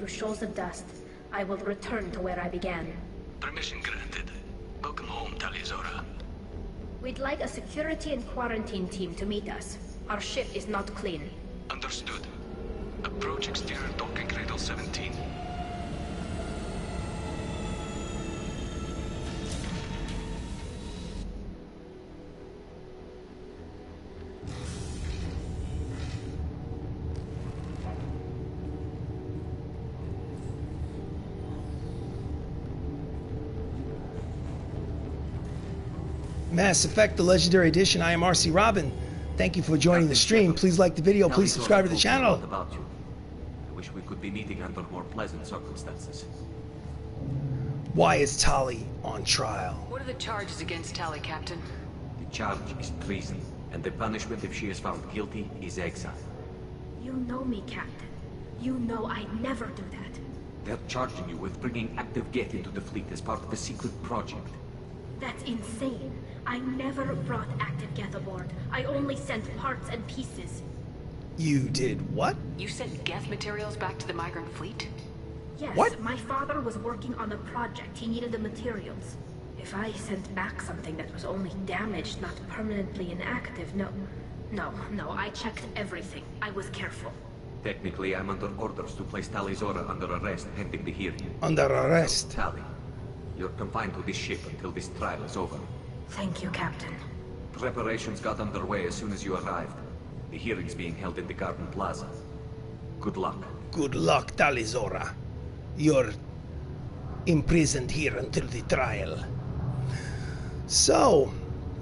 through shoals of dust, I will return to where I began. Permission granted. Welcome home, Tali'Zorah. We'd like a security and quarantine team to meet us. Our ship is not clean. Understood. Approach exterior docking cradle 17. Mass Effect, the Legendary Edition. I am RC Robbin. Thank you for joining the stream. Please like the video. Please subscribe to the channel. About you. I wish we could be meeting under more pleasant circumstances. Why is Tali on trial? What are the charges against Tali, Captain? The charge is treason, and the punishment if she is found guilty is exile. You know me, Captain. You know I'd never do that. They're charging you with bringing active Geth into the fleet as part of a secret project. That's insane. I never brought active Geth aboard. I only sent parts and pieces. You did what? You sent Geth materials back to the Migrant fleet? Yes, what? My father was working on a project. He needed the materials. If I sent back something that was only damaged, not permanently inactive, no, I checked everything. I was careful. Technically, I'm under orders to place Tali'Zorah under arrest pending the hearing. Under arrest? So, Tali, you're confined to this ship until this trial is over. Thank you, Captain. Preparations got underway as soon as you arrived. The hearing's being held in the Garden Plaza. Good luck. Good luck, Tali'Zorah. You're imprisoned here until the trial. So,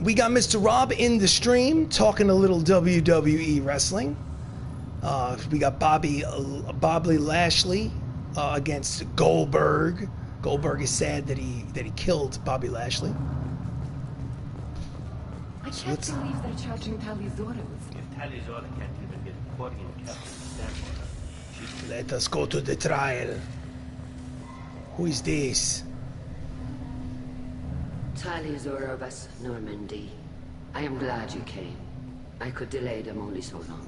we got Mr. Rob in the stream talking a little WWE wrestling. We got Bobby Lashley against Goldberg. Goldberg is sad that he killed Bobby Lashley. I can't believe they're charging Tali'Zorah with... If Tali'Zorah can't even get caught in Captain Stanmore, Let us go to the trial. Who is this? Tali'Zorah was Normandy. I am glad you came. I could delay them only so long.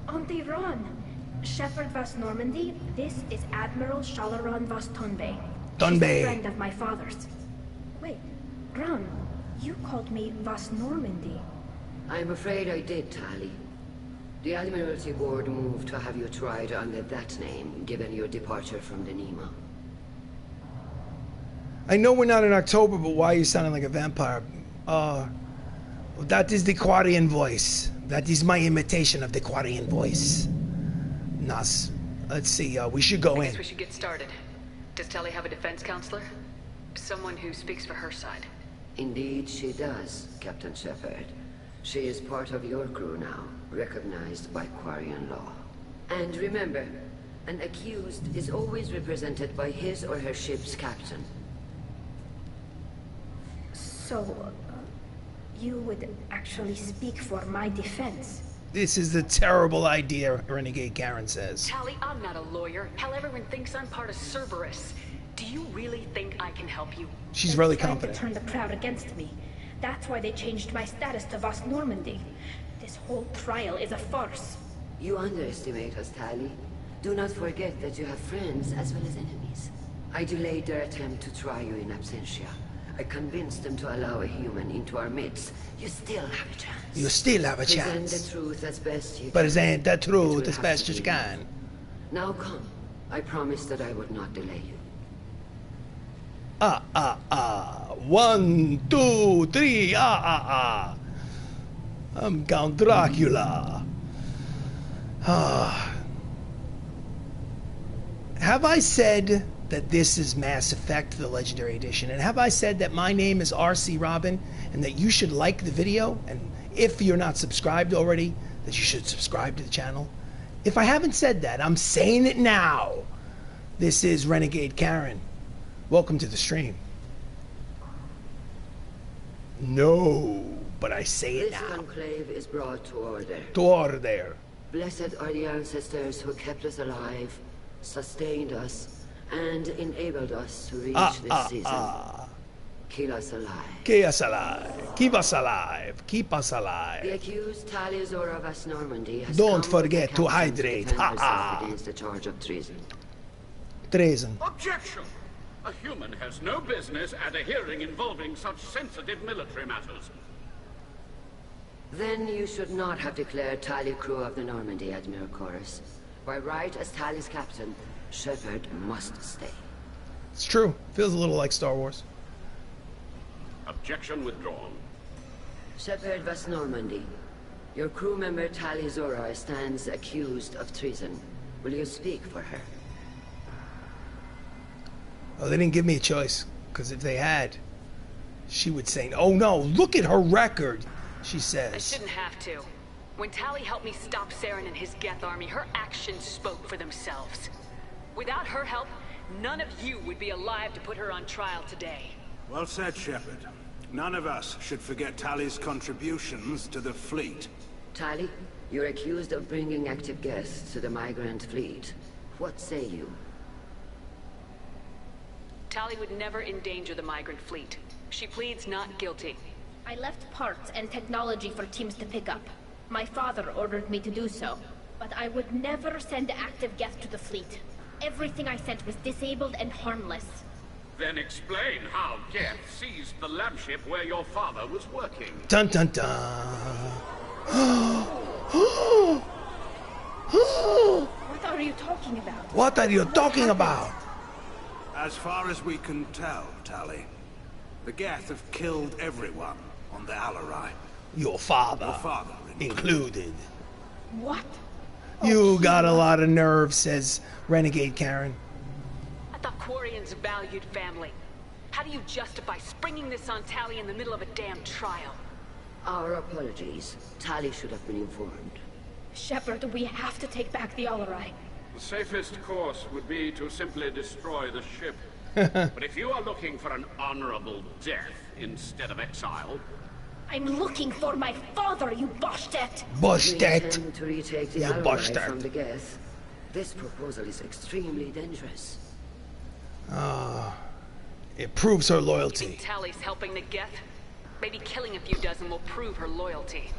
Auntie Ron, Shepherd Vas Normandy, this is Admiral Shalaron Vas Tonbay. She's a friend of my father's. Wait, Ron, you called me Vas Normandy. I'm afraid I did, Tali. The Admiralty Board moved to have you tried under that name, given your departure from the Nima. I know we're not in October, but why are you sounding like a vampire? That is the Quarian voice. That is my imitation of the Quarian voice. Nas. Let's see, we should go in. I guess we should get started. Does Tali have a defense counselor? Someone who speaks for her side? Indeed she does, Captain Shepard. She is part of your crew now, recognized by Quarian law. And remember, an accused is always represented by his or her ship's captain. So, you would actually speak for my defense? This is a terrible idea, Renegade Karen says. Tali, I'm not a lawyer. Hell, everyone thinks I'm part of Cerberus. Do you really think I can help you? She's really They're trying confident. to turn the crowd against me. That's why they changed my status to Vas Normandy. This whole trial is a farce. You underestimate us, Tali. Do not forget that you have friends as well as enemies. I delayed their attempt to try you in absentia. I convinced them to allow a human into our midst. You still have a chance. You still have a Present chance. the truth as best you can. Present the It truth will as have best to as you be can. Now come. I promised that I would not delay you. 1, 2, 3, I'm Count Dracula. Have I said that this is Mass Effect, the Legendary Edition? And have I said that my name is RC Robbin and that you should like the video? And if you're not subscribed already, that you should subscribe to the channel? If I haven't said that, I'm saying it now. This is Renegade Karen. Welcome to the stream. No, but I say it This now. conclave is brought to order. To order. Blessed are the ancestors who kept us alive, sustained us, and enabled us to reach this season. Kill us alive. Keep us alive. Keep us alive. Keep us The alive. accused Tali Zora of Normandy has Don't come with forget the to counsel hydrate. defend Ha herself ha. against the charge of treason. Treason. Objection! A human has no business at a hearing involving such sensitive military matters. Then you should not have declared Tali crew of the Normandy, Admiral Chorus. By right, as Tali's captain, Shepard must stay. It's true. Feels a little like Star Wars. Objection withdrawn. Shepard Vas Normandy, your crew member Tali Zora stands accused of treason. Will you speak for her? Oh, they didn't give me a choice. Because if they had, she would say, oh no, look at her record, she I says. shouldn't have to. When Tali helped me stop Saren and his Geth army, her actions spoke for themselves. Without her help, none of you would be alive to put her on trial today. Well said, Shepard. None of us should forget Tali's contributions to the fleet. Tali, you're accused of bringing active guests to the Migrant fleet. What say you? Tali would never endanger the Migrant fleet. She pleads not guilty. I left parts and technology for teams to pick up. My father ordered me to do so. But I would never send active Geth to the fleet. Everything I sent was disabled and harmless. Then explain how Geth seized the lampship where your father was working. Dun dun dun. What are you talking about? What are you talking about? As far as we can tell, Tali, the Geth have killed everyone on the Ally. Your father, Your father included. What? You got a lot of nerve, says Renegade Karen. I thought Quarians valued family. How do you justify springing this on Tali in the middle of a damn trial? Our apologies. Tali should have been informed. Shepard, we have to take back the Ally. The safest course would be to simply destroy the ship. But if you are looking for an honorable death instead of exile, I'm looking for my father, you bastet! We Bastet. intend to retake the You Ally bastard. from the Geth. This proposal is extremely dangerous. It proves her You think loyalty. Tali's helping the Geth? Maybe killing a few dozen will prove her loyalty.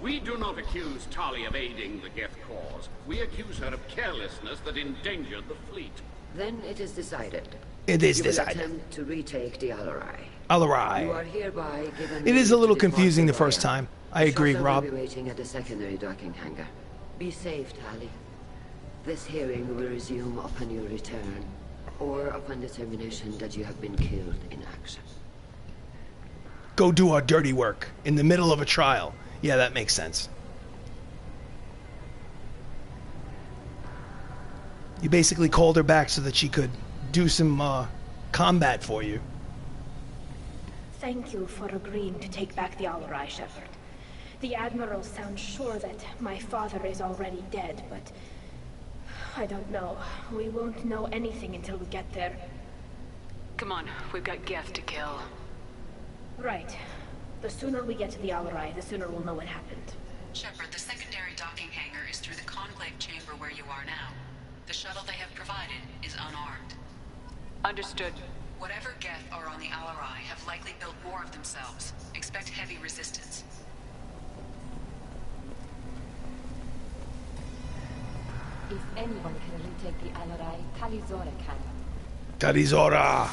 we do not accuse Tali of aiding the Geth cause. We accuse her of carelessness that endangered the fleet. Then it is decided. It is You will decided. attempt to retake the Ally. All You right. are hereby given It is a leave little to depart confusing the Royal. first time. I agree, Shuttle Rob. will be waiting at the secondary docking hangar. Be safe, Tali. This hearing will resume upon your return, or upon determination that you have been killed in action. Go do our dirty work in the middle of a trial. Yeah, that makes sense. You basically called her back so that she could do some combat for you. Thank you for agreeing to take back the Ally, Shepard. The Admiral sounds sure that my father is already dead, but I don't know. We won't know anything until we get there. Come on, we've got Geth to kill. Right. The sooner we get to the Ally, the sooner we'll know what happened. Shepard, the secondary docking hangar is through the conclave chamber where you are now. The shuttle they have provided is unarmed. Understood. Whatever Geth are on the Ally have likely built more of themselves. Expect heavy resistance. If anyone can retake the Ally, Talizora can. Talizora.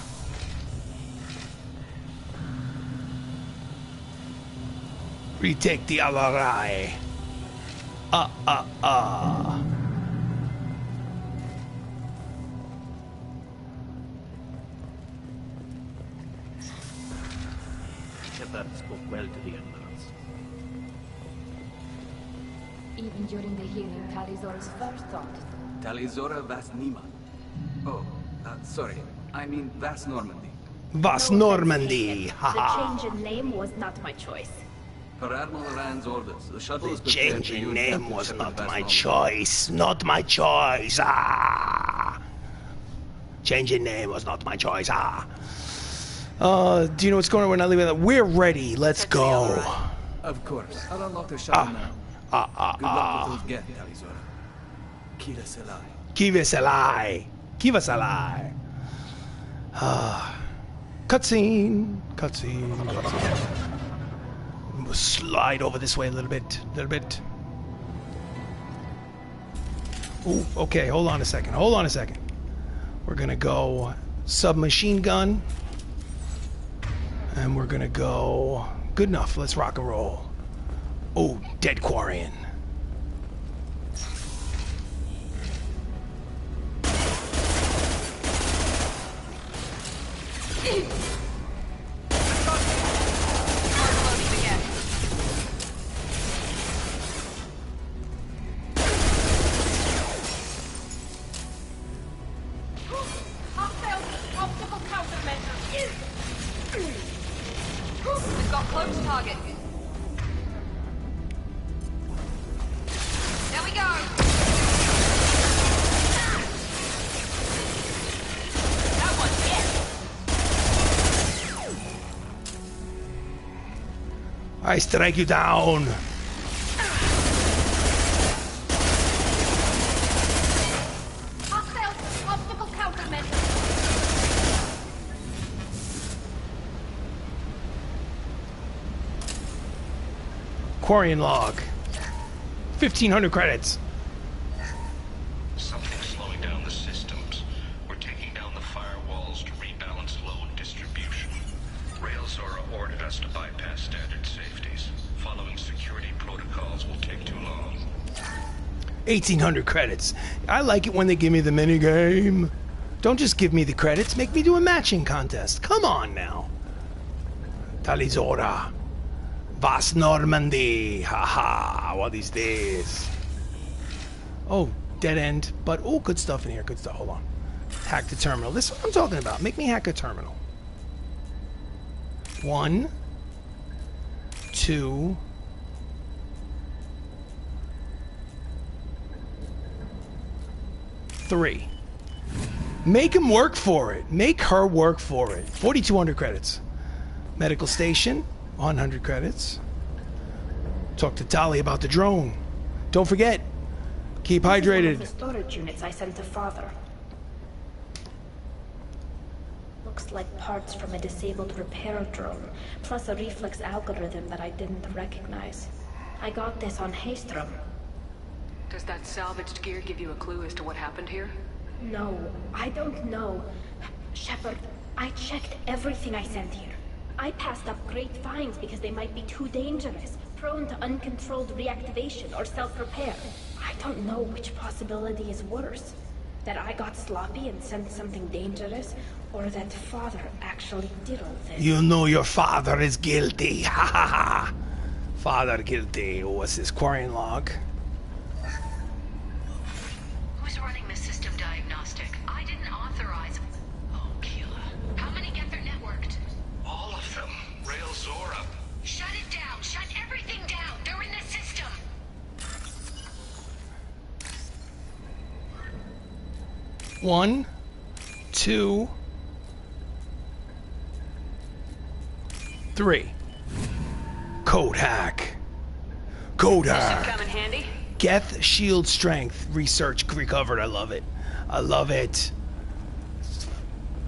Retake the Ally. Shepard spoke well to the admirals. Even during the hearing, Talizora's first thought. Talizora Vas Nima. Oh, sorry. I mean Vas Normandy. Vas No Normandy. offense taken. Ha The ha. change in name was not my choice. Per Admiral Rand's orders, the shuttle The is prepared change to in use name Captain was Shepard not Vas my Normandy. choice. Not my choice. Ah. Change in name was not my choice. Ah. Do you know what's going on? We're not leaving that. We're ready. Let's go. Of course. I'll unlock the shuttle now. Good luck with those Geth, Talizora. Keep us alive. Keep us alive. Keep us alive. Cutscene. Cutscene. Cutscene. We'll slide over this way a little bit. Ooh, okay, hold on a second. We're gonna go submachine gun. And we're gonna go... Good enough, let's rock and roll. Oh, dead Quarian. We've got close target. There we go. That one, yes. I strike you down. Obstacle countermeasure. Quarian log. 1,500 credits. Something's slowing down the systems. We're taking down the firewalls to rebalance load distribution. Railzora ordered us to bypass standard safeties. Following security protocols will take too long. 1,800 credits. I like it when they give me the minigame. Don't just give me the credits, make me do a matching contest. Come on now. Talizora. Vas Normandy. Haha. One of these days. Oh, dead end. But, oh, good stuff in here. Good stuff. Hold on. Hack the terminal. This is what I'm talking about. Make me hack a terminal. 1, 2... 3. Make him work for it. Make her work for it. 4,200 credits. Medical station, 100 credits. Talk to Tali about the drone. Don't forget, keep hydrated. The storage units I sent to Father. Looks like parts from a disabled repair drone, plus a reflex algorithm that I didn't recognize. I got this on Haystrom. Does that salvaged gear give you a clue as to what happened here? No, I don't know. Shepard, I checked everything I sent here. I passed up great finds because they might be too dangerous, prone to uncontrolled reactivation or self-repair. I don't know which possibility is worse. That I got sloppy and sent something dangerous, or that Father actually did all this. You know your father is guilty. Ha ha ha. Father guilty. What's this Quarian log? Who's running the system diagnostic? I didn't authorize. Oh, Keela. How many get their networked? All of them. Railzora. Shut it down. Shut everything down. They're in the system. 1, 2, 3. Code hack. Code hack. Come in handy. Geth shield strength research recovered. I love it. I love it.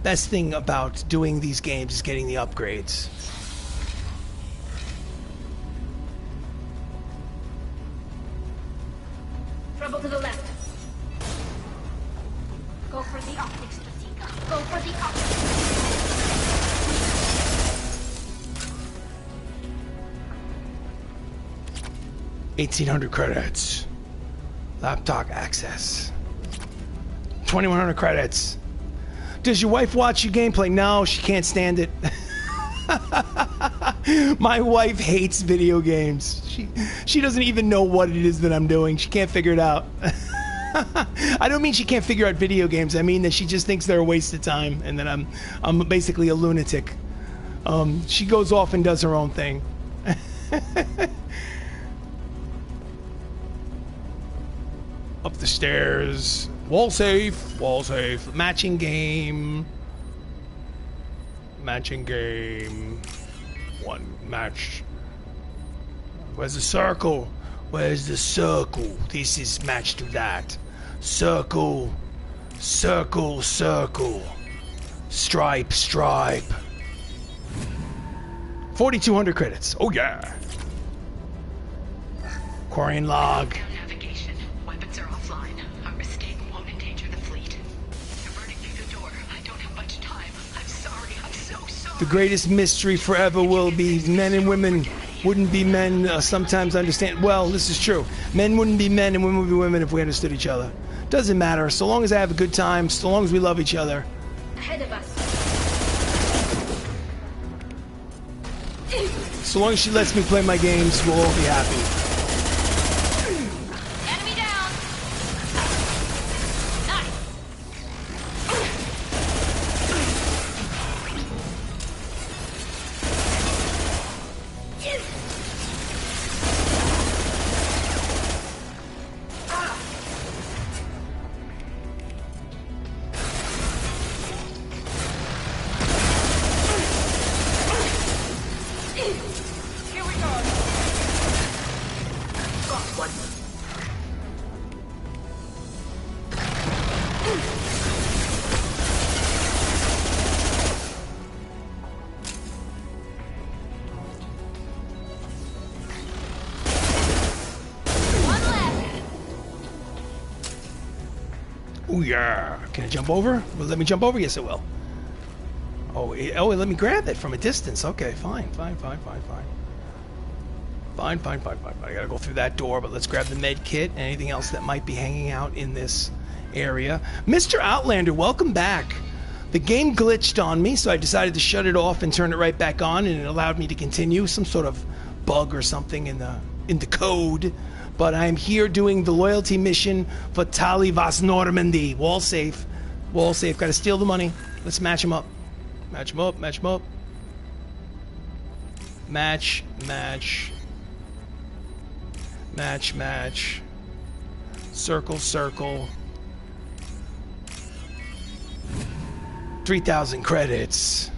Best thing about doing these games is getting the upgrades. Trouble to the left. Go for the optics, Patika. Go for the optics. 1,800 credits. Laptop access. 2,100 credits. Does your wife watch your gameplay? No, she can't stand it. My wife hates video games. She doesn't even know what it is that I'm doing. She can't figure it out. I don't mean she can't figure out video games. I mean that she just thinks they're a waste of time and that I'm basically a lunatic. She goes off and does her own thing. Up the stairs. Wall safe. Wall safe. Matching game. Matching game. One match. Where's the circle? Where's the circle? This is match to that. Circle. Circle, circle. Stripe, stripe. 4,200 credits. Oh yeah. Quarian log. Navigation. Weapons are offline. Our escape won't endanger the fleet. They're burning through the door. I don't have much time. I'm sorry. I'm so sorry. The greatest mystery forever will be men and women wouldn't be men. Sometimes understand. Well, this is true. Men wouldn't be men and women would be women if we understood each other. Doesn't matter. So long as I have a good time, so long as we love each other. Ahead of us. So long as she lets me play my games, we'll all be happy. Enemy down. Nice. Here we go. Got one. One left. Oh yeah. Can I jump over? Will it let me jump over? Yes, it will. Oh, it let me grab it from a distance. Okay, fine. I gotta go through that door, but let's grab the med kit and anything else that might be hanging out in this area. Mr. Outlander, welcome back. The game glitched on me, so I decided to shut it off and turn it right back on, and it allowed me to continue. Some sort of bug or something in the code. But I'm here doing the loyalty mission for Tali Vas Normandy. Wall safe. Gotta steal the money. Let's match him up. Match him up. Match. Circle. 3,000 credits.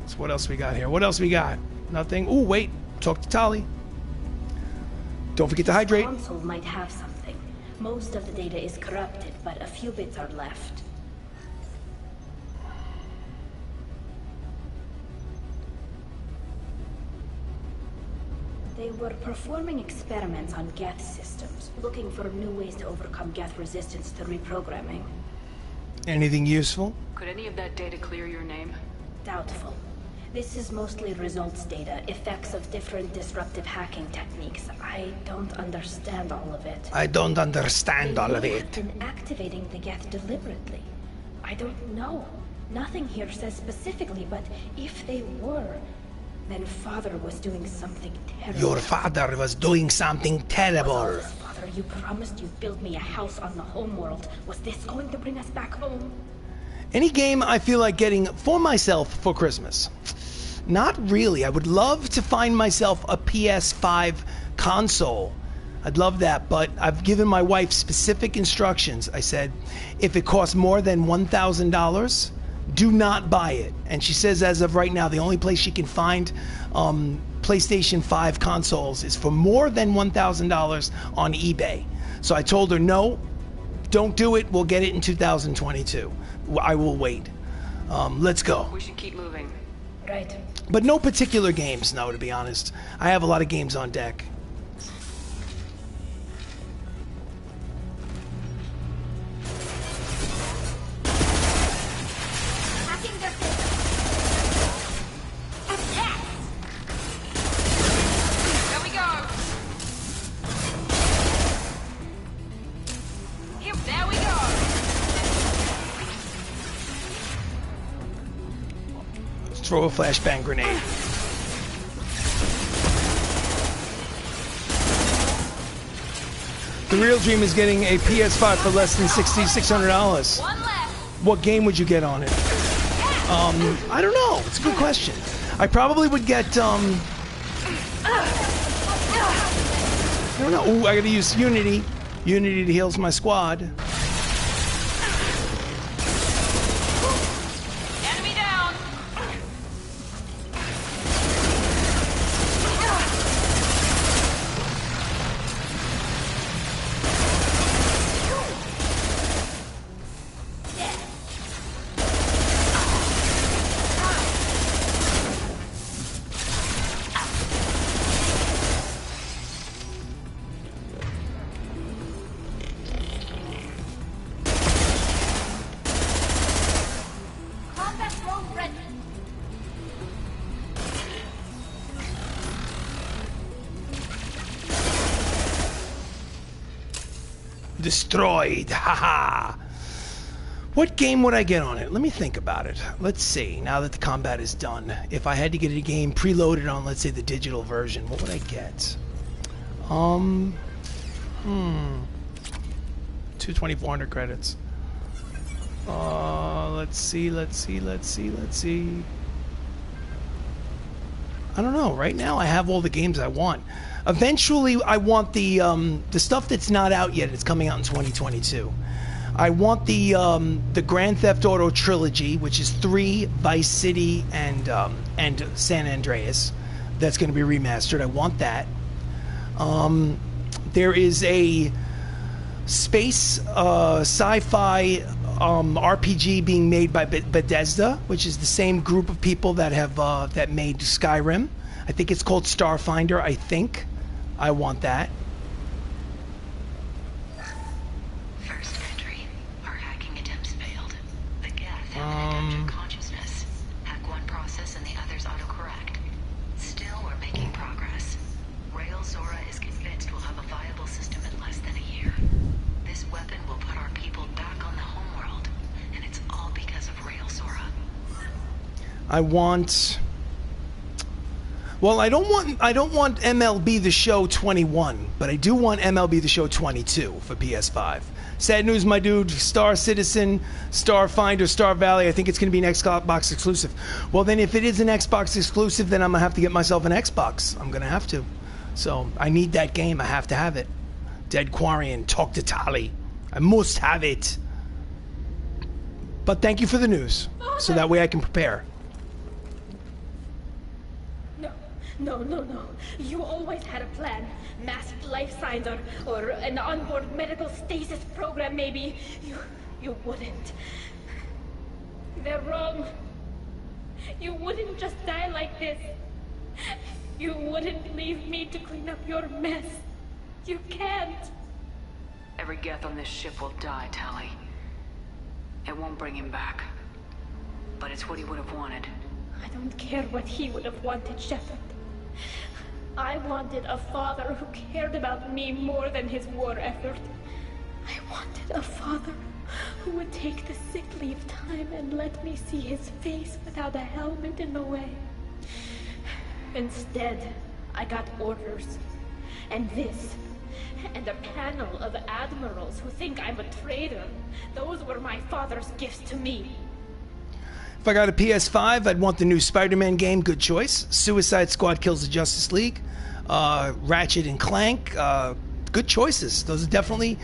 So what else we got here? Nothing. Ooh, wait. Talk to Tali. Don't forget to hydrate. The console might have something. Most of the data is corrupted, but a few bits are left. They were performing experiments on Geth systems, looking for new ways to overcome Geth resistance to reprogramming. Anything useful? Could any of that data clear your name? Doubtful. This is mostly results data, effects of different disruptive hacking techniques. I don't understand all of it. I don't understand all of They it. have been activating the Geth deliberately. I don't know. Nothing here says specifically, but if they were, then Father was doing something terrible. Your father was doing something terrible. Father, you promised you'd build me a house on the homeworld. Was this going to bring us back home? Any game I feel like getting for myself for Christmas? Not really. I would love to find myself a PS5 console. I'd love that, but I've given my wife specific instructions. I said, if it costs more than $1,000, do not buy it. And she says as of right now, the only place she can find PlayStation 5 consoles is for more than $1,000 on eBay. So I told her, no, don't do it. We'll get it in 2022. I will wait. Let's go. We should keep moving. Right. But no particular games, no, to be honest. I have a lot of games on deck. Throw a flashbang grenade. The real dream is getting a PS5 for less than $600. What game would you get on it? I don't know. It's a good question. I probably would get I don't know. Ooh, I gotta use Unity. Unity heals my squad. Destroyed. Haha. What game would I get on it? Let me think about it. Let's see. Now that the combat is done, if I had to get a game preloaded on, let's say, the digital version, what would I get? 2,400 credits. Let's see. I don't know. Right now, I have all the games I want. Eventually, I want the stuff that's not out yet. It's coming out in 2022. I want the Grand Theft Auto trilogy, which is 3, Vice City, and San Andreas. That's going to be remastered. I want that. There is a space sci-fi RPG being made by Bethesda, which is the same group of people that have that made Skyrim. I think it's called Starfinder. I think I want that. First entry. Our hacking attempts failed. The Geth have an adaptive consciousness. Hack one process and the others autocorrect. Still, we're making progress. Rail Zora is convinced we'll have a viable system in less than a year. This weapon will put our people back on the homeworld, and it's all because of Rail Zora. I want. Well, I don't want MLB The Show 21, but I do want MLB The Show 22 for PS5. Sad news, my dude. Star Citizen, Starfinder, Star Valley. I think it's going to be an Xbox exclusive. Well, then if it is an Xbox exclusive, then I'm going to have to get myself an Xbox. I'm going to have to. So I need that game. I have to have it. Dead Quarian, talk to Tali. I must have it. But thank you for the news, so that way I can prepare. No. You always had a plan. Masked life signs or an onboard medical stasis program, maybe. You wouldn't. They're wrong. You wouldn't just die like this. You wouldn't leave me to clean up your mess. You can't. Every Geth on this ship will die, Tali. It won't bring him back. But it's what he would have wanted. I don't care what he would have wanted, Shepard. I wanted a father who cared about me more than his war effort. I wanted a father who would take the sick leave time and let me see his face without a helmet in the way. Instead, I got orders. And this. And a panel of admirals who think I'm a traitor. Those were my father's gifts to me. If I got a PS5, I'd want the new Spider-Man game. Good choice. Suicide Squad Kills the Justice League. Ratchet and Clank. Good choices. Those are definitely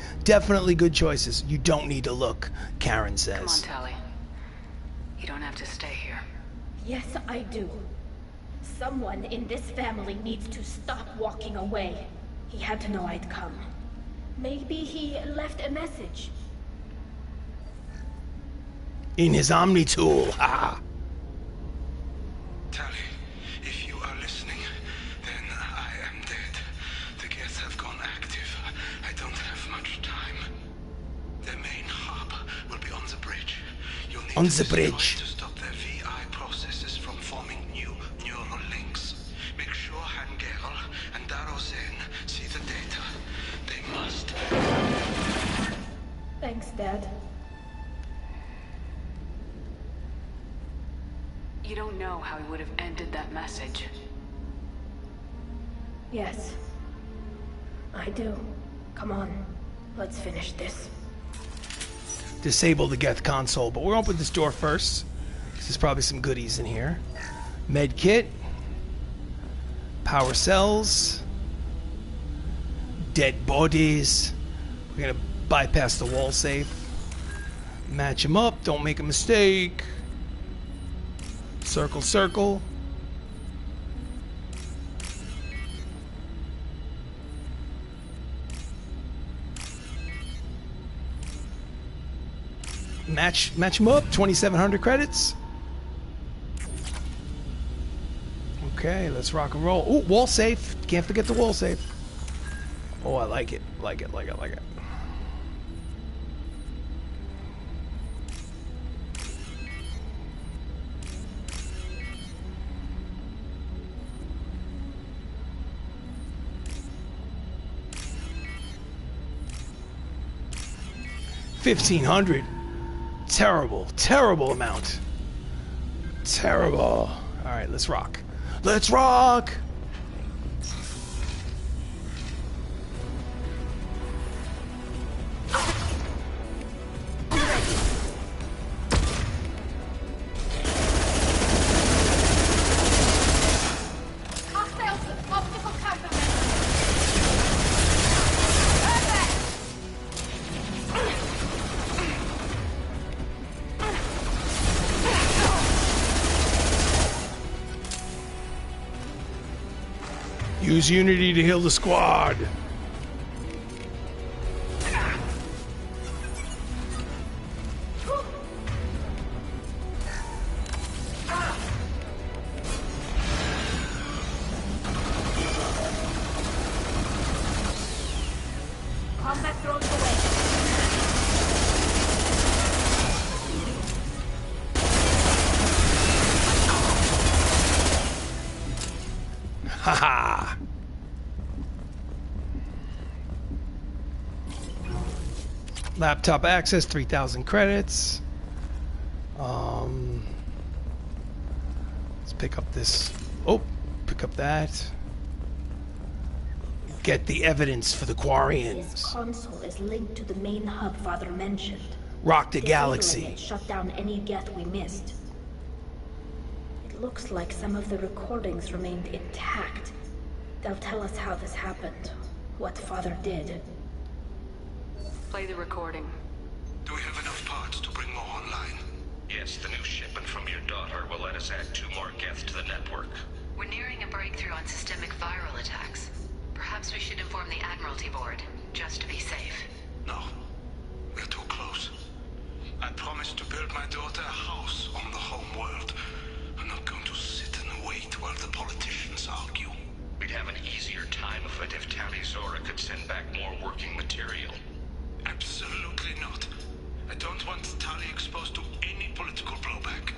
good choices. You don't need to look, Karen says. Come on, Tali. You don't have to stay here. Yes, I do. Someone in this family needs to stop walking away. He had to know I'd come. Maybe he left a message. In his Omni tool. Ah. Tali, if you are listening, then I am dead. The Geth have gone active. I don't have much time. The main hub will be on the bridge. You'll need on to the bridge. To stop their VI processes from forming new neural links. Make sure Hangel and Darozen see the data. They must. Thanks, Dad. You don't know how he would have ended that message. Yes. I do. Come on. Let's finish this. Disable the Geth console, but we'll open this door first. There's probably some goodies in here. Med kit. Power cells. Dead bodies. We're gonna bypass the wall safe. Match them up. Don't make a mistake. Circle, circle. Match them up. 2,700 credits. Okay, let's rock and roll. Oh, wall safe. Can't forget the wall safe. Oh, I like it. Like it. 1,500. Terrible, terrible amount. Terrible. All right, let's rock. Let's rock. Use Unity to heal the squad. Combat drones away. Haha. Laptop access, 3,000 credits. Let's pick up this. Oh, pick up that. Get the evidence for the Quarians. This console is linked to the main hub Father mentioned. Rock the Disabling galaxy. it shut down any Geth we missed. It looks like some of the recordings remained intact. They'll tell us how this happened, what Father did. Play the recording. Do we have enough parts to bring more online? Yes, the new shipment from your daughter will let us add 2 more Geth to the network. We're nearing a breakthrough on systemic viral attacks. Perhaps we should inform the Admiralty Board, just to be safe. No. We're too close. I promised to build my daughter a house on the home world. I'm not going to sit and wait while the politicians argue. We'd have an easier time of it if Tali Zora could send back more working material. Absolutely not. I don't want Tali exposed to any political blowback.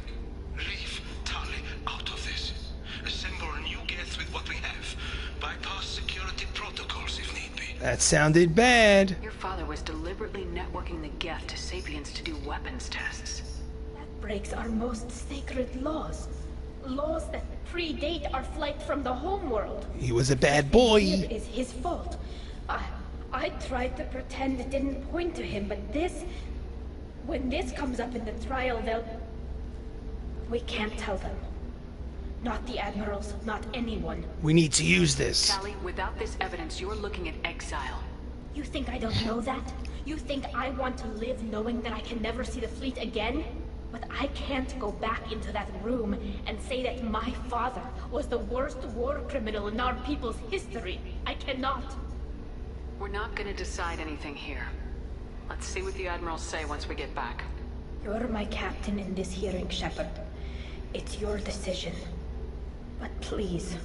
Leave Tali out of this. Assemble new Geth with what we have. Bypass security protocols if need be. That sounded bad. Your father was deliberately networking the Geth to Sapiens to do weapons tests. That breaks our most sacred laws. Laws that predate our flight from the homeworld. He was a bad boy. It is his fault. I tried to pretend it didn't point to him, but this... When this comes up in the trial, they'll... We can't tell them. Not the admirals, not anyone. We need to use this. Tali, without this evidence, you're looking at exile. You think I don't know that? You think I want to live knowing that I can never see the fleet again? But I can't go back into that room and say that my father was the worst war criminal in our people's history. I cannot. We're not gonna decide anything here. Let's see what the admirals say once we get back. You're my captain in this hearing, Shepard. It's your decision. But please,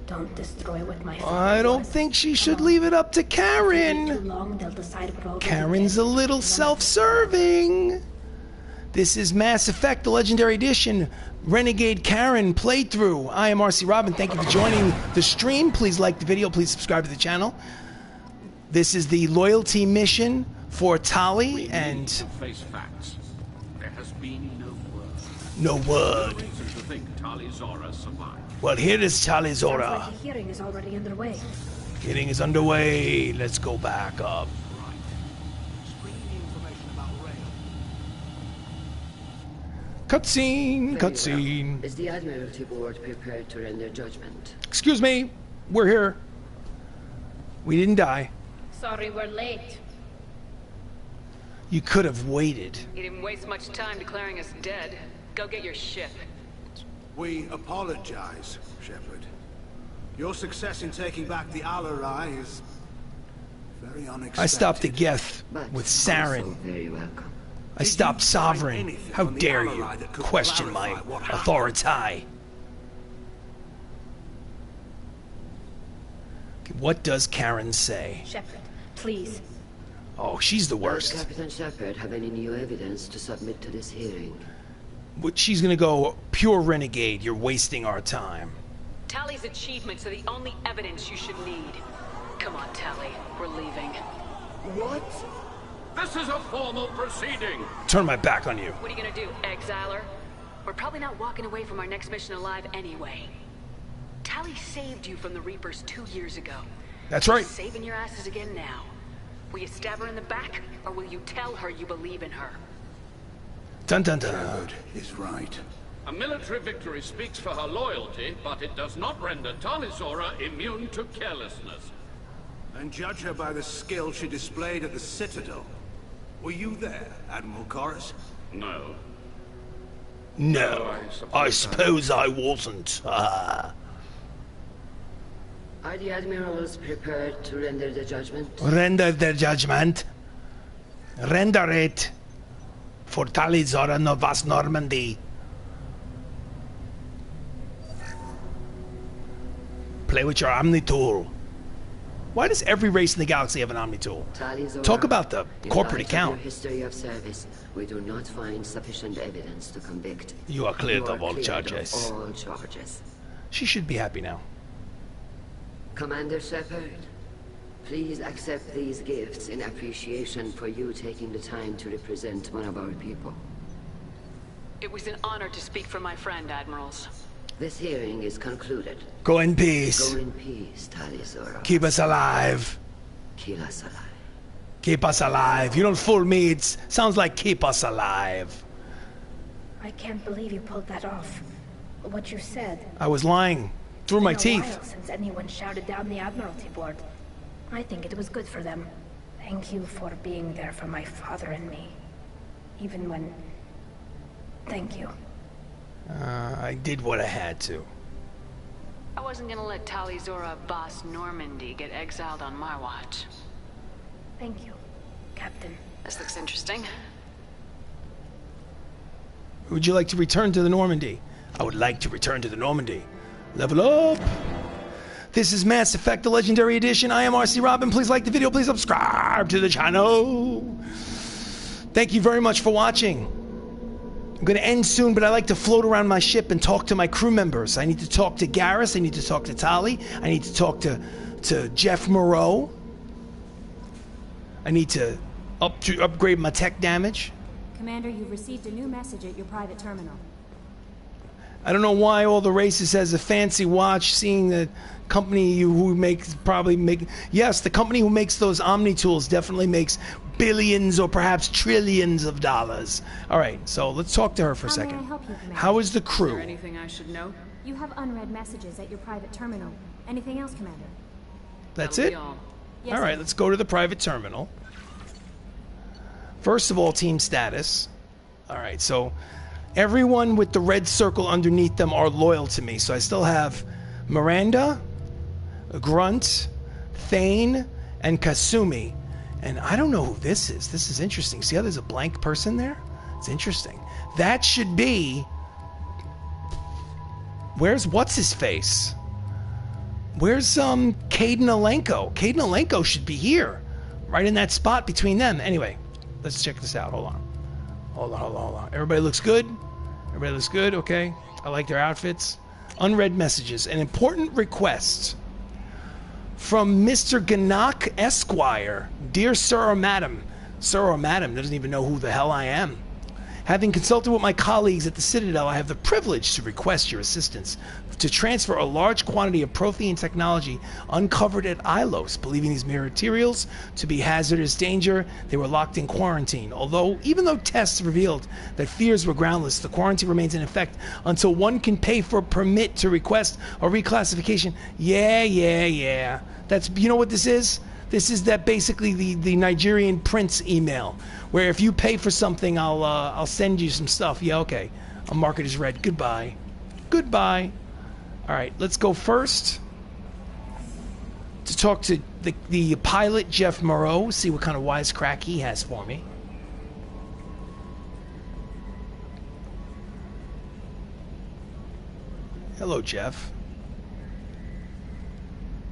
don't destroy what my father I don't was. think she should leave it up to Too Karen. long, they'll decide what all Karen's a little self-serving. This is Mass Effect, the Legendary Edition, Renegade Karen playthrough. I am RC Robbin. Thank you for joining the stream. Please like the video. Please subscribe to the channel. This is the loyalty mission for Tali and... To face facts. There has been no word. No word. No reason to think Tali Zora survived. Well, here is Tali Sounds Zora. like the hearing is already underway. Hearing is underway. Let's go back up. Cutscene, cutscene. Is the Admiralty Board prepared to render judgment? Excuse me, we're here. We didn't die. Sorry we're late. You could have waited. You didn't waste much time declaring us dead. Go get your ship. We apologize, Shepard. Your success in taking back the Ally is very unexpected. I stopped the Geth But with Saren. also very welcome. I stopped Sovereign. How dare you question my authority? What does Karen say? Shepard, please. Oh, she's the Does worst. Captain Shepard have any new evidence to submit to this hearing? But she's gonna go pure renegade. You're wasting our time. Tali's achievements are the only evidence you should need. Come on, Tali. We're leaving. What? This is a formal proceeding. Turn my back on you. What are you gonna do, exiler? We're probably not walking away from our next mission alive anyway. Tali saved you from the Reapers 2 years ago. That's right. She's saving your asses again now. Will you stab her in the back, or will you tell her you believe in her? Dun dun dun. Shepard is right. A military victory speaks for her loyalty, but it does not render Talizora immune to carelessness. And judge her by the skill she displayed at the Citadel. Were you there, Admiral Chorus? No. No, I suppose I wasn't. Are the admirals prepared to render the judgment? Render the judgment. Render it for Talizora Novas Normandy. Play with your Omni tool. Why does every race in the galaxy have an Omni tool? Talizora, Talk about the corporate account. In your history of service, we do not find sufficient evidence to convict. You are cleared of all charges. All charges. She should be happy now. Commander Shepard, please accept these gifts in appreciation for you taking the time to represent one of our people. It was an honor to speak for my friend, Admirals. This hearing is concluded. Go in peace. Go in peace, Talizora. Keep us alive. Keep us alive. Keep us alive. You don't fool me. It sounds like keep us alive. I can't believe you pulled that off. What you said. I was lying through my teeth. It's been a while since anyone shouted down the Admiralty Board. I think it was good for them. Thank you for being there for my father and me. Even when... Thank you. I did what I had to. I wasn't gonna let Talizora boss Normandy get exiled on my watch. Thank you, Captain. This looks interesting. Would you like to return to the Normandy? I would like to return to the Normandy. Level up! This is Mass Effect, the Legendary Edition. I am RC Robbin. Please like the video. Please subscribe to the channel. Thank you very much for watching. I'm going to end soon, but I like to float around my ship and talk to my crew members. I need to talk to Garrus. I need to talk to Tali. I need to talk to Jeff Moreau. I need to upgrade my tech damage. Commander, you've received a new message at your private terminal. I don't know why all the races has a fancy watch, seeing the company who makes yes, the company who makes those Omni tools definitely makes billions or perhaps trillions of dollars. All right, so let's talk to her for a second. How may I help you, Commander? How is the crew? Is there anything I should know? You have unread messages at your private terminal. Anything else, Commander? That's That'll it? be all. Yes, all right, let's go to the private terminal. First of all, team status. All right, so everyone with the red circle underneath them are loyal to me. So I still have Miranda, Grunt, Thane, and Kasumi. And I don't know who this is. This is interesting. See how there's a blank person there? It's interesting. That should be... what's his face? Where's Caden Alenko? Caden Alenko should be here. Right in that spot between them. Anyway, let's check this out. Hold on. Everybody looks good? Everybody looks good? Okay. I like their outfits. Unread messages. An important request. From Mr. Ganak Esquire. Dear Sir or Madam. Sir or Madam doesn't even know who the hell I am. Having consulted with my colleagues at the Citadel, I have the privilege to request your assistance to transfer a large quantity of Prothean technology uncovered at Ilos. Believing these materials to be hazardous danger, they were locked in quarantine. Even though tests revealed that fears were groundless, the quarantine remains in effect until one can pay for a permit to request a reclassification. Yeah. That's, you know what this is? This is that basically the Nigerian prince email, where if you pay for something, I'll send you some stuff. Yeah, okay. I'll mark it as read. Goodbye. All right, let's go first to talk to the pilot, Jeff Moreau, see what kind of wisecrack he has for me. Hello, Jeff.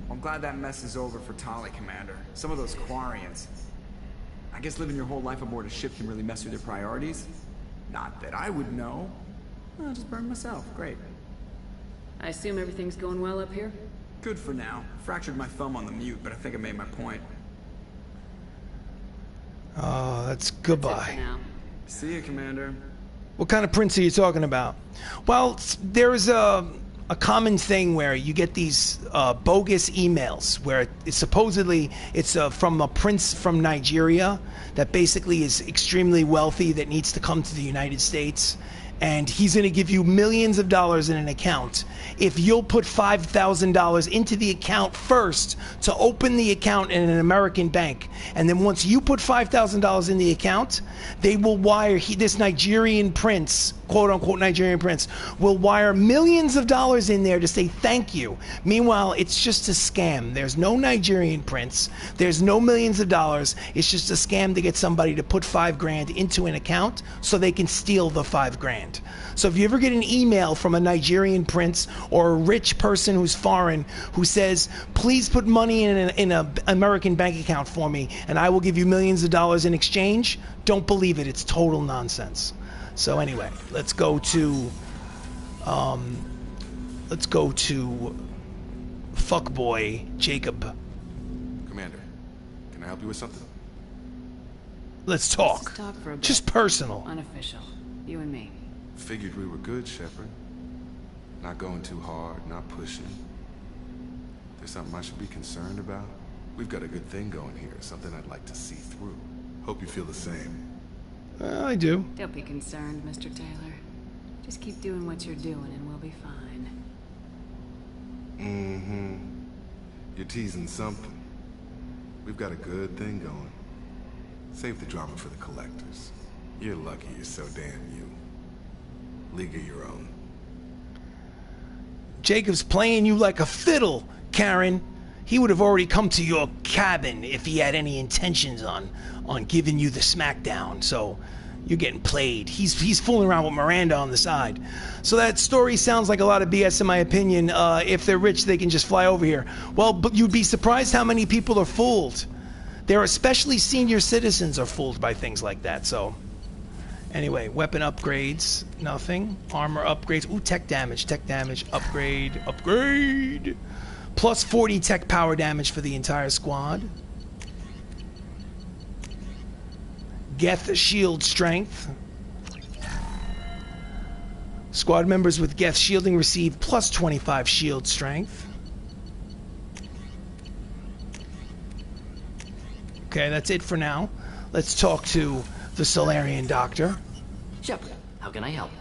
I'm glad that mess is over for Tali, Commander. Some of those Quarians. I guess living your whole life aboard a ship can really mess with your priorities. Not that I would know. I'll just burn myself. Great. I assume everything's going well up here? Good for now. Fractured my thumb on the mute, but I think I made my point. Oh, that's goodbye. See you, Commander. What kind of prints are you talking about? Well, there's a common thing where you get these bogus emails where supposedly it's from a prince from Nigeria that basically is extremely wealthy that needs to come to the United States, and he's going to give you millions of dollars in an account if you'll put $5,000 into the account first to open the account in an American bank. And then once you put $5,000 in the account, they will wire, this Nigerian prince, quote unquote Nigerian prince, will wire millions of dollars in there to say thank you. Meanwhile, it's just a scam. There's no Nigerian prince. There's no millions of dollars. It's just a scam to get somebody to put $5,000 into an account so they can steal the $5,000. So if you ever get an email from a Nigerian prince or a rich person who's foreign who says, please put money in an American bank account for me and I will give you millions of dollars in exchange, don't believe it. It's total nonsense. So anyway, let's go to fuckboy Jacob. Commander, can I help you with something? Let's talk. Let's talk for a bit. Just personal. Unofficial. You and me. Figured we were good, Shepard. Not going too hard, not pushing. There's something I should be concerned about? We've got a good thing going here, something I'd like to see through. Hope you feel the same. I do. Don't be concerned, Mr. Taylor. Just keep doing what you're doing and we'll be fine. Mm-hmm. You're teasing something. We've got a good thing going. Save the drama for the collectors. You're lucky you're so damn you. League of your own. Jacob's playing you like a fiddle, Karen. He would have already come to your cabin if he had any intentions on giving you the smackdown. So you're getting played. He's fooling around with Miranda on the side. So that story sounds like a lot of BS in my opinion. If they're rich, they can just fly over here. Well, but you'd be surprised how many people are fooled. There are especially senior citizens are fooled by things like that. So anyway, weapon upgrades, nothing. Armor upgrades. Ooh, tech damage, upgrade. Plus 40 tech power damage for the entire squad. Geth shield strength. Squad members with Geth shielding receive plus 25 shield strength. Okay, that's it for now. Let's talk to the Solarian doctor. Shepard, how can I help?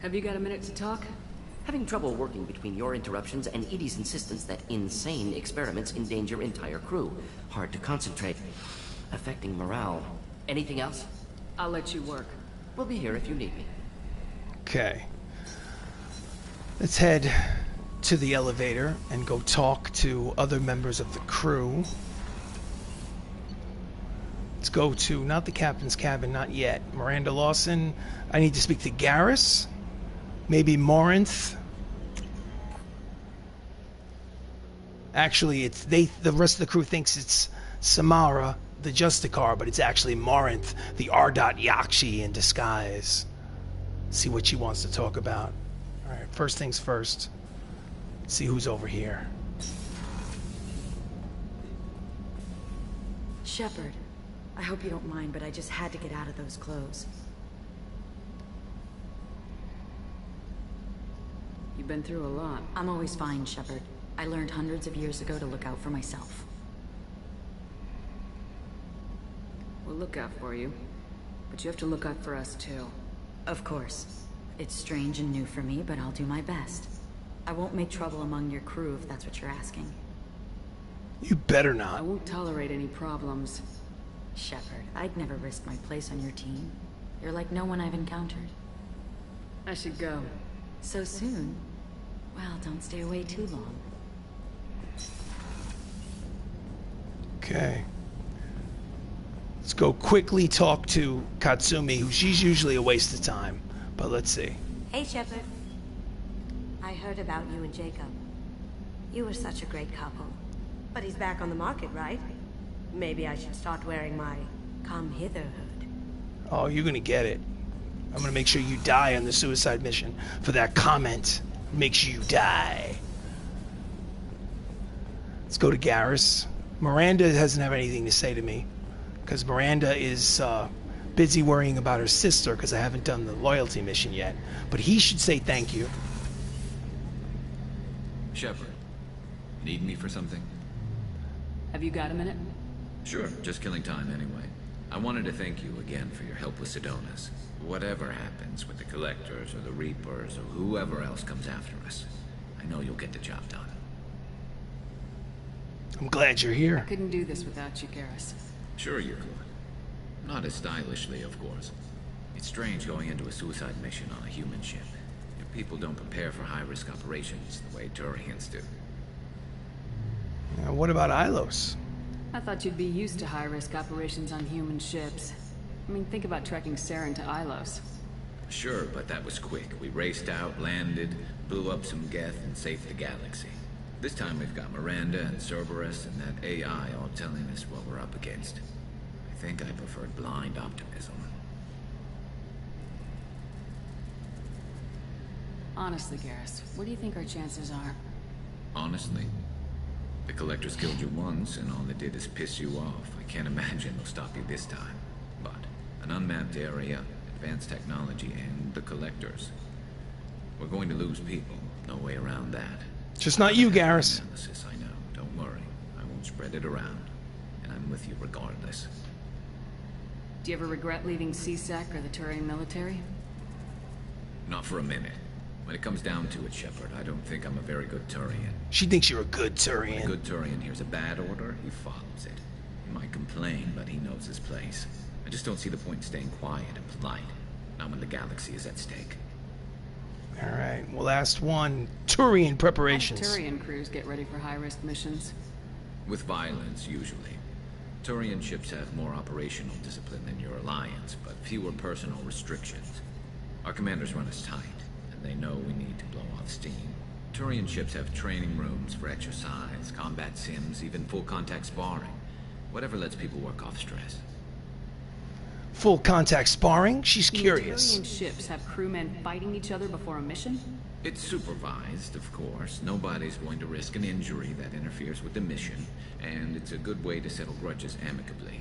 Have you got a minute to talk? Having trouble working between your interruptions and Edie's insistence that insane experiments endanger entire crew. Hard to concentrate. Affecting morale. Anything else? I'll let you work. We'll be here if you need me. Okay. Let's head to the elevator and go talk to other members of the crew. Let's go to, not the captain's cabin, not yet. Miranda Lawson. I need to speak to Garrus. Maybe Morinth. Actually, the rest of the crew thinks it's Samara, the Justicar, but it's actually Morinth, the Ardot Yakshi in disguise. See what she wants to talk about. Alright, first things first. See who's over here. Shepard, I hope you don't mind, but I just had to get out of those clothes. You've been through a lot. I'm always fine, Shepard. I learned hundreds of years ago to look out for myself. We'll look out for you. But you have to look out for us, too. Of course. It's strange and new for me, but I'll do my best. I won't make trouble among your crew if that's what you're asking. You better not. I won't tolerate any problems. Shepard, I'd never risk my place on your team. You're like no one I've encountered. I should go. So soon? Well, don't stay away too long. Okay. Let's go quickly talk to Katsumi, who she's usually a waste of time. But let's see. Hey, Shepard. I heard about you and Jacob. You were such a great couple. But he's back on the market, right? Maybe I should start wearing my come hither hood. Oh, you're gonna get it. I'm gonna make sure you die on the suicide mission for that comment. Make sure you die. Let's go to Garrus. Miranda doesn't have anything to say to me. because Miranda is busy worrying about her sister because I haven't done the loyalty mission yet. But he should say thank you. Shepard, need me for something? Have you got a minute? Sure, just killing time anyway. I wanted to thank you again for your help with Sidonis. Whatever happens with the Collectors or the Reapers or whoever else comes after us, I know you'll get the job done. I'm glad you're here. I couldn't do this without you, Garrus. Sure you could. Not as stylishly, of course. It's strange going into a suicide mission on a human ship. Your people don't prepare for high-risk operations the way Turians do. What about Ilos? I thought you'd be used to high-risk operations on human ships. I mean, think about trekking Saren to Ilos. Sure, but that was quick. We raced out, landed, blew up some Geth, and saved the galaxy. This time we've got Miranda and Cerberus and that AI all telling us what we're up against. I think I preferred blind optimism. Honestly, Garrus, what do you think our chances are? Honestly? The Collectors killed you once, and all they did is piss you off. I can't imagine they'll stop you this time. But an unmapped area, advanced technology, and the Collectors. We're going to lose people. No way around that. Just not you, Garrus. Analysis, I know. Don't worry. I won't spread it around. And I'm with you regardless. Do you ever regret leaving CSEC or the Turian military? Not for a minute. When it comes down to it, Shepard, I don't think I'm a very good Turian. She thinks you're a good Turian. When a good Turian hears a bad order, he follows it. He might complain, but he knows his place. I just don't see the point in staying quiet and polite. Not when the galaxy is at stake. Alright, well, last one. Turian preparations. How do Turian crews get ready for high-risk missions? With violence, usually. Turian ships have more operational discipline than your alliance, but fewer personal restrictions. Our commanders run us tight. They know we need to blow off steam. Turian ships have training rooms for exercise, combat sims, even full-contact sparring. Whatever lets people work off stress. Full-contact sparring? She's curious. Turian ships have crewmen fighting each other before a mission? It's supervised, of course. Nobody's going to risk an injury that interferes with the mission, and it's a good way to settle grudges amicably.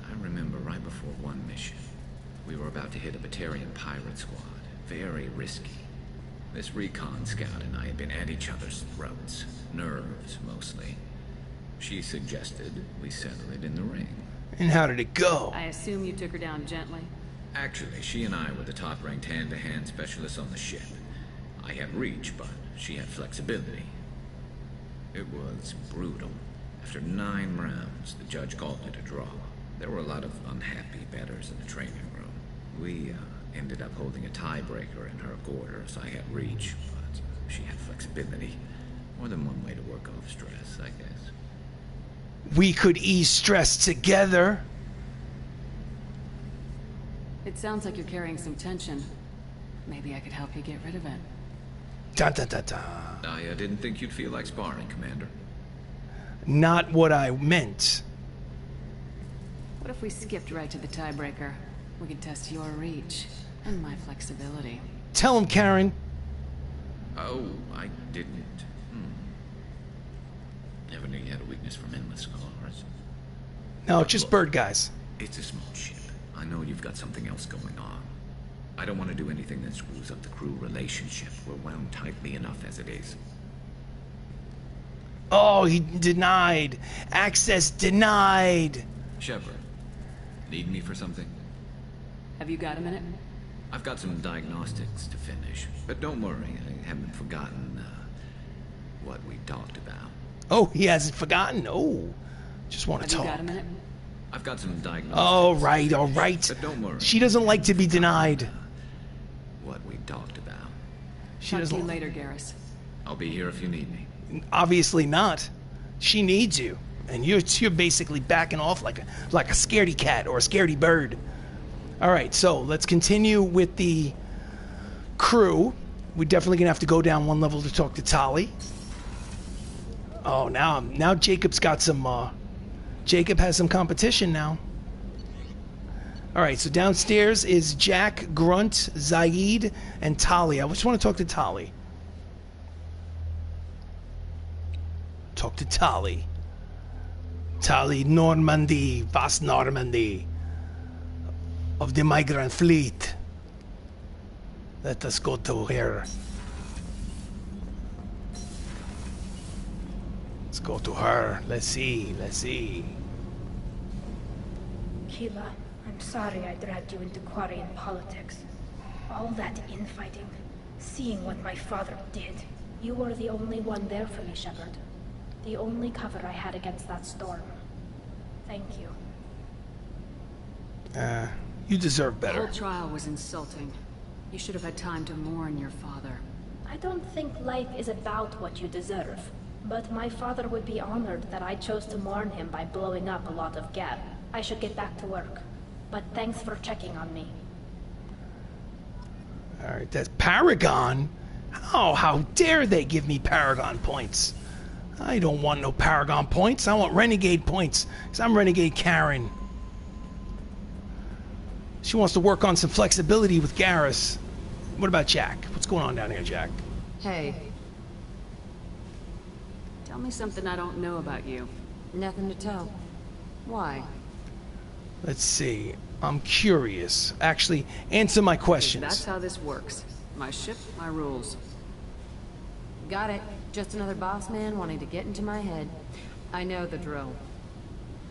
I remember right before one mission, we were about to hit a Batarian pirate squad. Very risky. This recon scout and I had been at each other's throats. Nerves, mostly. She suggested we settle it in the ring. And how did it go? I assume you took her down gently? Actually, she and I were the top-ranked hand-to-hand specialists on the ship. I had reach, but she had flexibility. It was brutal. After 9 rounds, the judge called it a draw. There were a lot of unhappy bettors in the training room. We, ended up holding a tiebreaker in her quarters. I had reach, but she had flexibility. More than one way to work off stress, I guess. We could ease stress together. It sounds like you're carrying some tension. Maybe I could help you get rid of it. Dun, dun, dun, dun. I didn't think you'd feel like sparring, Commander. Not what I meant. What if we skipped right to the tiebreaker? We could test your reach. And my flexibility. Tell him, Karen. Oh, I didn't. Never knew you had a weakness for men with scars. No, just look, bird guys. It's a small ship. I know you've got something else going on. I don't want to do anything that screws up the crew relationship. We're wound tightly enough as it is. Oh, he denied. Access denied. Shepard, need me for something? Have you got a minute? I've got some diagnostics to finish, but don't worry, I haven't forgotten what we talked about. Oh, he hasn't forgotten? Oh, just want to talk. Have you got a minute? I've got some diagnostics. All right, all right. But don't worry. She doesn't like to be denied. What we talked about. Talk to you later, Garrus. I'll be here if you need me. Obviously not. She needs you, and you're basically backing off like a scaredy cat or a scaredy bird. All right, so let's continue with the crew. We're definitely gonna have to go down one level to talk to Tali. Oh, now Jacob's got some. Jacob has some competition now. All right, so downstairs is Jack, Grunt, Zaid, and Tali. I just want to talk to Tali. Talk to Tali. Tali Normandy, vast Normandy of the Migrant fleet. Let us go to her. Let's go to her. Let's see. Keela, I'm sorry I dragged you into Quarian politics. All that infighting, seeing what my father did. You were the only one there for me, Shepard. The only cover I had against that storm. Thank you. You deserve better. The whole trial was insulting. You should have had time to mourn your father. I don't think life is about what you deserve. But my father would be honored that I chose to mourn him by blowing up a lot of gas. I should get back to work. But thanks for checking on me. Alright, that's Paragon? Oh, how dare they give me Paragon points? I don't want no Paragon points. I want Renegade points. Because I'm Renegade Karen. She wants to work on some flexibility with Garrus. What about Jack? What's going on down here, Jack? Hey. Tell me something I don't know about you. Nothing to tell. Why? Let's see. I'm curious. Actually, answer my questions. That's how this works. My ship, my rules. Got it. Just another boss man wanting to get into my head. I know the drill.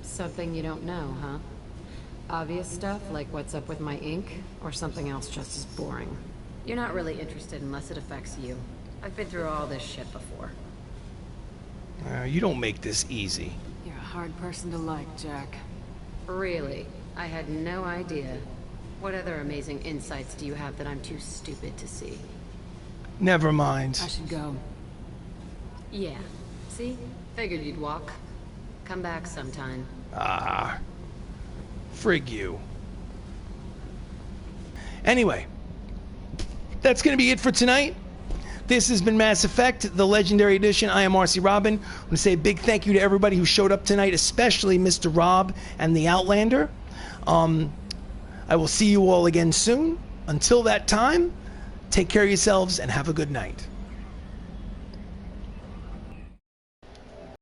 Something you don't know, huh? Obvious stuff, like what's up with my ink, or something else just as boring. You're not really interested unless it affects you. I've been through all this shit before. You don't make this easy. You're a hard person to like, Jack. Really? I had no idea. What other amazing insights do you have that I'm too stupid to see? Never mind. I should go. Yeah. See? Figured you'd walk. Come back sometime. Ah. Frig you. Anyway. That's going to be it for tonight. This has been Mass Effect, the Legendary Edition. I am RC Robbin. I want to say a big thank you to everybody who showed up tonight, especially Mr. Rob and the Outlander. I will see you all again soon. Until that time, take care of yourselves and have a good night.